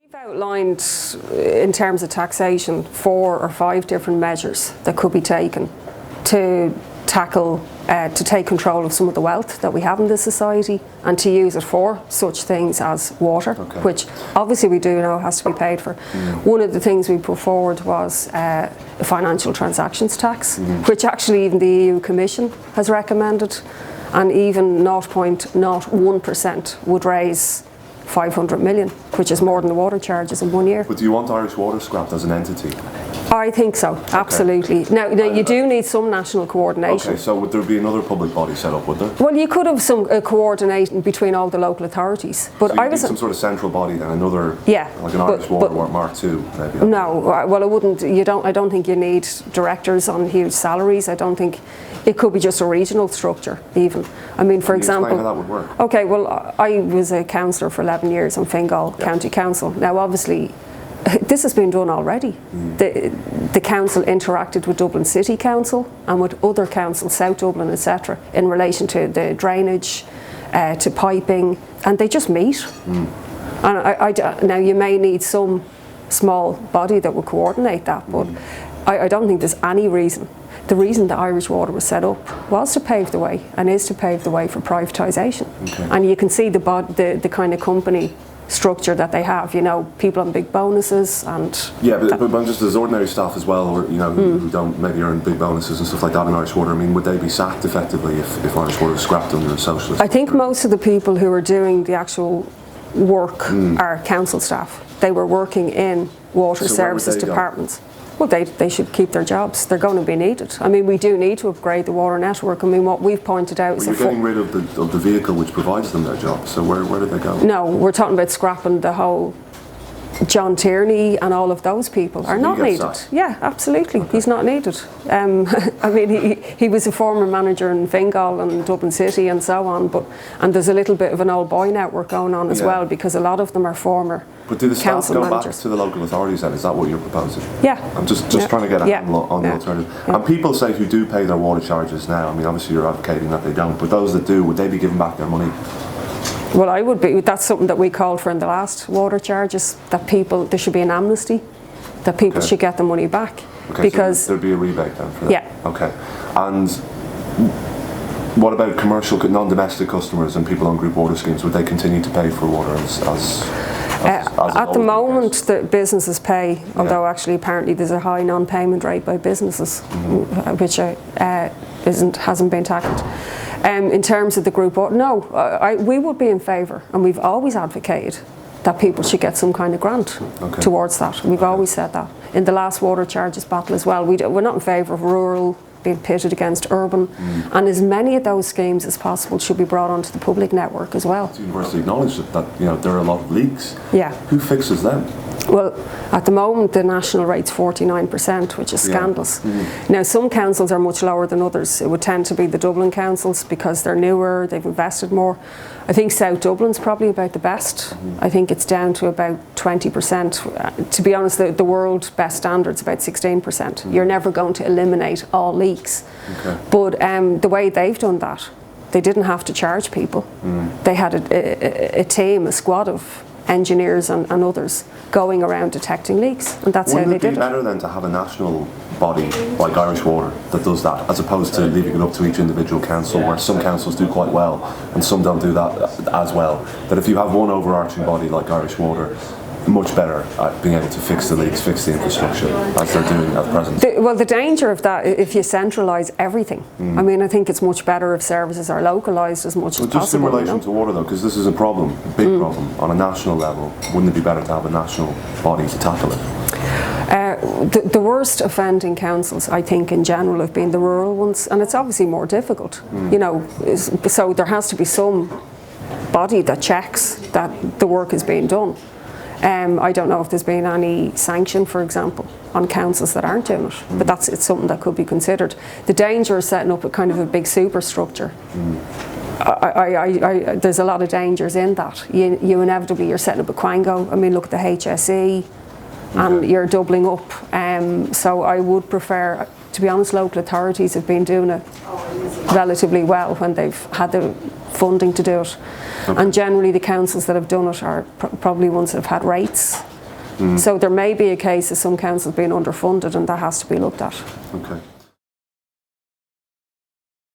We've outlined, in terms of taxation, 4 or 5 different measures that could be taken to tackle, to take control of some of the wealth that we have in this society and to use it for such things as water, which obviously we do know has to be paid for. One of the things we put forward was a financial transactions tax, which actually even the EU Commission has recommended, and even 0.01% would raise 500 million, which is more than the water charges in 1 year. But do you want Irish Water scrapped as an entity? I think so, absolutely. Now you do need some national coordination. Okay, so would there be another public body set up, would there? Well, you could have some coordinating between all the local authorities. But so you need some sort of central body then, another, like an Irish Water Mark II, maybe? No, well, I wouldn't. I don't think you need directors on huge salaries. I don't think. It could be just a regional structure, even. I mean, for example. Explain how that would work. Okay, well, I was a councillor for 11 years on Fingal County Council. Now, obviously, this has been done already. The council interacted with Dublin City Council and with other councils, South Dublin, etc., in relation to the drainage, to piping, and they just meet. And now you may need some small body that will coordinate that, but I don't think there's any reason. The reason the Irish Water was set up was to pave the way, and is to pave the way for privatisation. And you can see the kind of company structure that they have, people on big bonuses and... Yeah, but just as ordinary staff as well, or who don't maybe earn big bonuses and stuff like that in Irish Water, I mean, would they be sacked effectively if Irish Water was scrapped under a socialist? I think most of the people who are doing the actual work are council staff. They were working in water services departments. Well, they should keep their jobs. They're going to be needed. I mean, we do need to upgrade the water network. I mean, what we've pointed out is... You're getting rid of the vehicle which provides them their job, so where do they go? No, we're talking about scrapping the whole... John Tierney and all of those people are not needed. Sacked. Yeah, absolutely. Okay. He's not needed. I mean, he was a former manager in Fingal and Dublin City and so on, and there's a little bit of an old boy network going on as well, because a lot of them are former But do the staff go managers. Back to the local authorities then? Is that what you're proposing? Yeah. I'm just trying to get a handle on the alternative. Yeah. And people say who do pay their water charges now, I mean, obviously you're advocating that they don't, but those that do, would they be given back their money? Well, I would be. That's something that we called for in the last water charges, that there should be an amnesty, that people should get the money back. Okay, because so there'd be a rebate then for that? Yeah. Okay. And what about commercial, non-domestic customers and people on group water schemes? Would they continue to pay for water at the moment, the businesses pay, although actually apparently there's a high non-payment rate by businesses, which hasn't been tackled. In terms of the group, no, we would be in favour, and we've always advocated that people should get some kind of grant towards that. We've always said that. In the last water charges battle as well, we're not in favour of rural being pitted against urban, and as many of those schemes as possible should be brought onto the public network as well. The university acknowledged that there are a lot of leaks. Yeah. Who fixes them? Well, at the moment the national rate's 49%, which is scandalous. Now, some councils are much lower than others. It would tend to be the Dublin councils because they're newer, they've invested more. I think South Dublin's probably about the best. I think it's down to about 20%. To be honest, the world best standard's about 16%. You're never going to eliminate all leaks. But the way they've done that, they didn't have to charge people. They had a team, a squad of engineers and others going around detecting leaks, and that's how they did it. Wouldn't it be better then to have a national body like Irish Water that does that, as opposed to leaving it up to each individual council, where some councils do quite well and some don't do that as well? That if you have one overarching body like Irish Water, much better at being able to fix the leaks, fix the infrastructure, as they're doing at present. Well, the danger of that, if you centralise everything, I mean, I think it's much better if services are localised as much as possible. Just in relation to water though, because this is a problem, a big problem, on a national level, wouldn't it be better to have a national body to tackle it? The worst offending councils, I think, in general, have been the rural ones, and it's obviously more difficult, so there has to be some body that checks that the work is being done. I don't know if there's been any sanction, for example, on councils that aren't doing it, but it's something that could be considered. The danger of setting up a kind of a big superstructure, there's a lot of dangers in that. You inevitably, you're setting up a quango. I mean, look at the HSE, and you're doubling up. So I would prefer, to be honest, local authorities have been doing it relatively well when they've had the funding to do it. And generally the councils that have done it are probably ones that have had rates So there may be a case of some councils being underfunded, and that has to be looked at. Okay.